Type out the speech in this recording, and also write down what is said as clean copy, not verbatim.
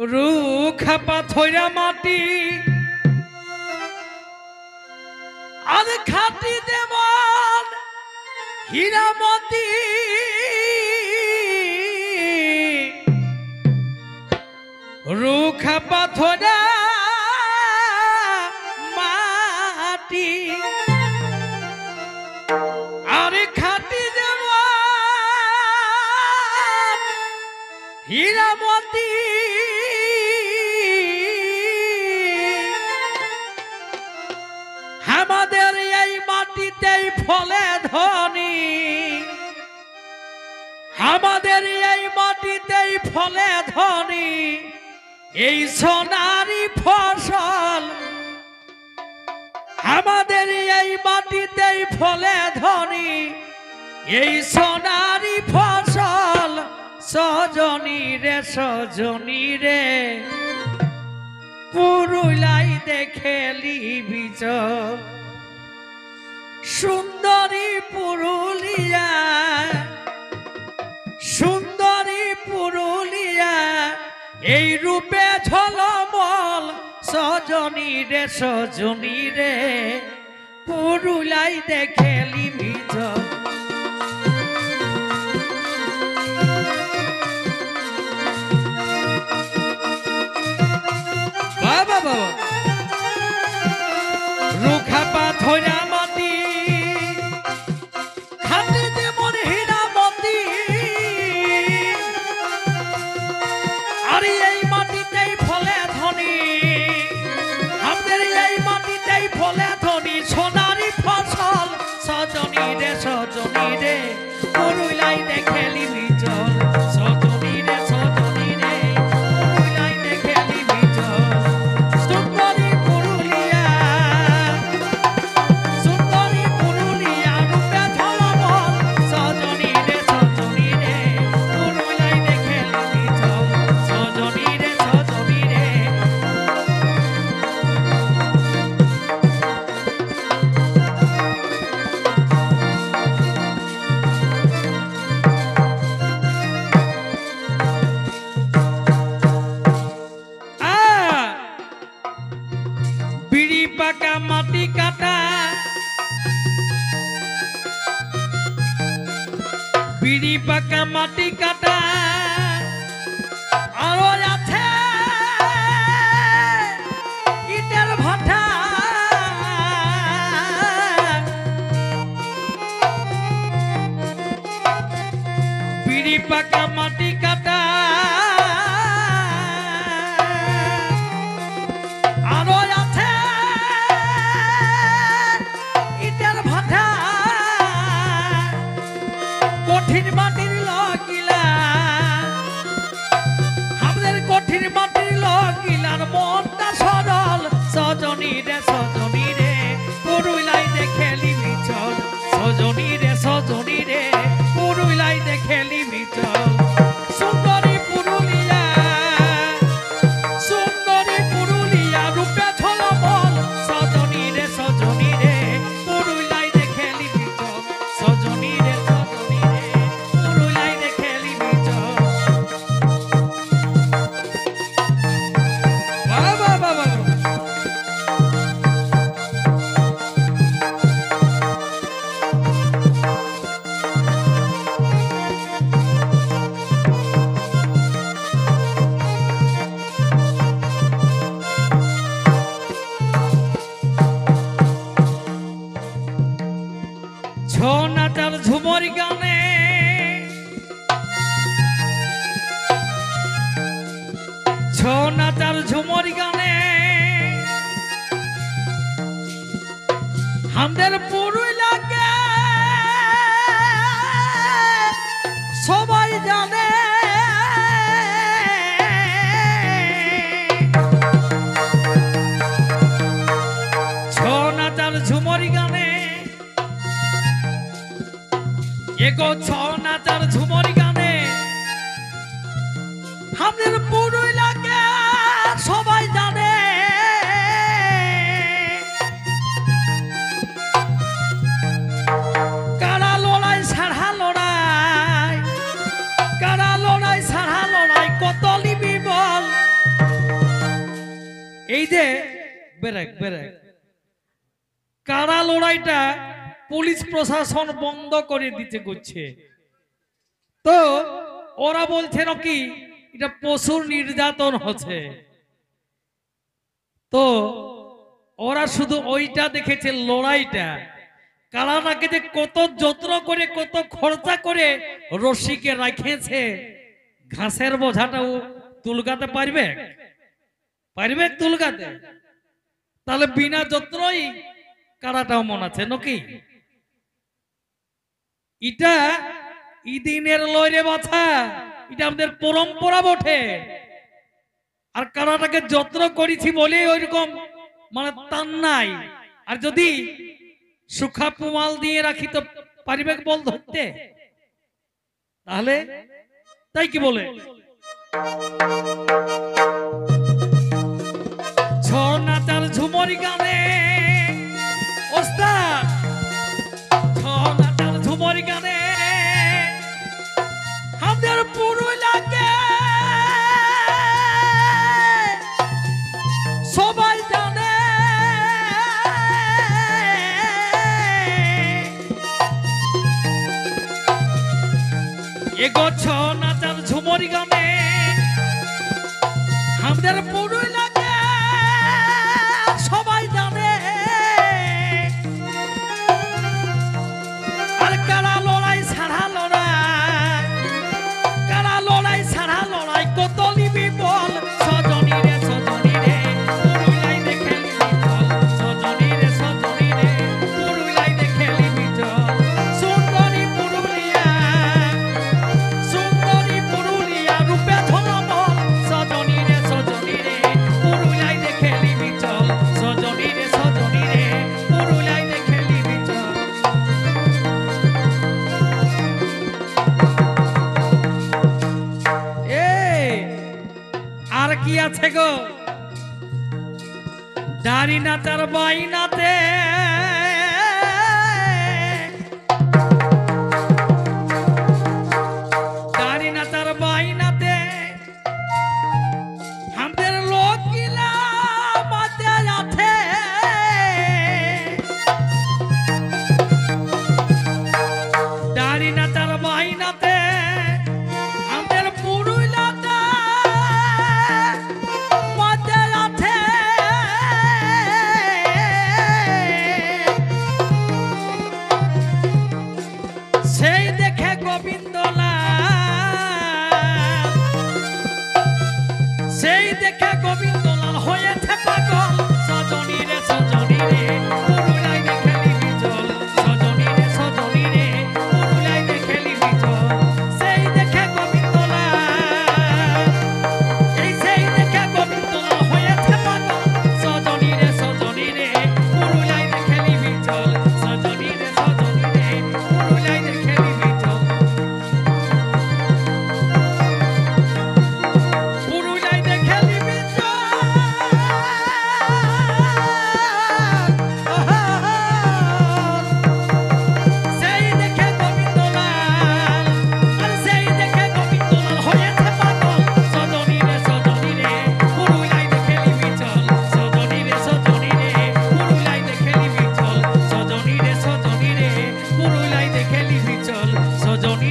রুখা পাথরা মাটি আর খাটি দেওয়ান হীরামতি রুখা পাথরা মাটি আর খাটি দেওয়ান হীরামতি আমাদের এই মাটিতেই ফলে ধনী আমাদের এই মাটিতেই ফলে ধনী এই সোনারি ফসল আমাদের এই মাটিতেই ফলে ধনী এই সোনারি ফসল সজনী রে পুরুলাই দেখে লিবিচ সুন্দরী পুরুলিয়া সুন্দরী পুরুলিয়া এই রূপে ঝলমল সজনী রে পুরুলাই দেখে লিবিচ রুখা পাথরা মাটি খাটি যেমন হীরামতি আর এই মাটিতেই ফলে ধনী আমাদের এই মাটিতেই ফলে ধনী সোনারি ফসল সজনী রে পুরুলাই দেখে লিবি চল সজনী রে পুরুলাই দেখে লিবি চল সুন্দরী পুরুলিয়া রূপে ঝলমল সজনী রে পুরুলাই দেখে লিবি চল সজনী রে বিড়ি পাকা মাটি কাটা বিড়ি পাকা মাটি কাটা আরো আছে ইটের ভাটা বিড়ি পাকা মাটি কাটা আরো আছে ইটের ভাটা কঠিন মাটির লগিলা আমাদের কঠিন মাটির লগিলার মনটা সরল সজনী রে পুরুলাই দেখে লিবি চল সজনী রে পুরুলাই দেখে লিবি চল সুন্দরী পুরুলিয়া রূপে ঝলমল সজনী রে পুরুলাই দেখে লিবি চল সজনী রে পুরুলাই দেখে লিবি চল বাবা ছৌ নাচার ঝুমর গানে ছৌ নাচার ঝুমর গানে আমাদের পুরুলিয়াকে সবাই জানে ছৌ নাচার ঝুমর গানে এগো ছৌ নাচার ঝুমর গানে আমাদের পুরুলিয়াকে সবাই জানে কারা লড়াই সারা লড়াই কত লিবি বল ব্রেক ব্রেক। কারা লড়াইটা পুলিশ প্রশাসন বন্ধ করে দিতে করছে। তো ওরা বলছে নাকি এটা পশুর নির্যাতন হচ্ছে। তো ওরা শুধু ওইটা দেখেছে, লড়াইটা কারাটাকে যে কত যত্ন করে কত খরচা করে রশিকে রাখেছে, ঘাসের বোঝাটাও তুলগাতে পারবে? পারবে তুলগাতে? তাহলে বিনা যত্নই কারাটাও মন আছে নাকি? এটা ইদিনের লয়রে বাছা, এটা আমাদের পরম্পরা বটে। আর কারাটাকে যত্ন করেছি বলে ওইরকম মানে টান নাই। আর যদি সুখা পুমাল দিয়ে রাখি তো পারিবে বল ধরতে? তাহলে তাই কি বলে ছৌ নাচার ঝুমরি গানে ওস্তাদ, ছৌ নাচার ঝুমরি গানে আমাদের পুরুলিয়াকে সবাই জানে। এগো ছৌ নাচার ঝুমরি গানে আমাদের পুরুলিয়াকে সবাই জানে। আর কারা লড়াই ছাড়া লড়াই, কারা লড়াই ছাড়া লড়াই কত লিবি বল সজনী রে সজনী রে পুরুলিয়ায় দেখে লিবি চল, সজনী রে সজনী রে পুরুলিয়ায় দেখে লিবি চল। সুন্দরী পুরুলিয়া, সুন্দরী পুরুলিয়া রূপে ধরমল সজনী রে সজনী রে পুরুলিয়ায় দেখে লিবি চল, সজনী রে সজনী রে পুরুলিয়ায় দেখে লিবি চল। আর কি আছে গো? দাড়ি নাচার বাইনাতে দাড়ি নাচার বাইনাতে আমাদের লোকিলা মাতে আছে। দাড়ি নাচার বাইনাতে আমাদের পুরুলিয়াতে মাতে আছে। সেই দেখে গোবিন্দলাল, সেই দেখে গোবিন্দলাল হয়েছে পাগল সজনী রে সজনী রে পুরুলিয়ায় দেখে লিবি চল, সজনী রে সজনী রে পুরুলিয়ায় দেখে লিবি চল। সেই দেখে গোবিন্দলাল, এই সেই দেখে গোবিন্দলাল হয়েছে পাগল সজনী রে সজনী রে পুরুলিয়ায় দেখে লিবি চল, সজনী রে সজনী রে পুরুলিয়ায় দেখে লিবি চল। পুরুলিয়ায় দেখে লিবি সেই দেখে গোবিন্দলাল, আর সেই দেখে গোবিন্দলাল হয়েছে পাগল সজনী রে সজনী রে পুরুলিয়ায় দেখে লিবি চল, সজনী রে সজনী রে পুরুলিয়ায় দেখে লিবি চল, সজনী রে সজনী রে পুরুলিয়ায় দেখে লিবি চল, সজনী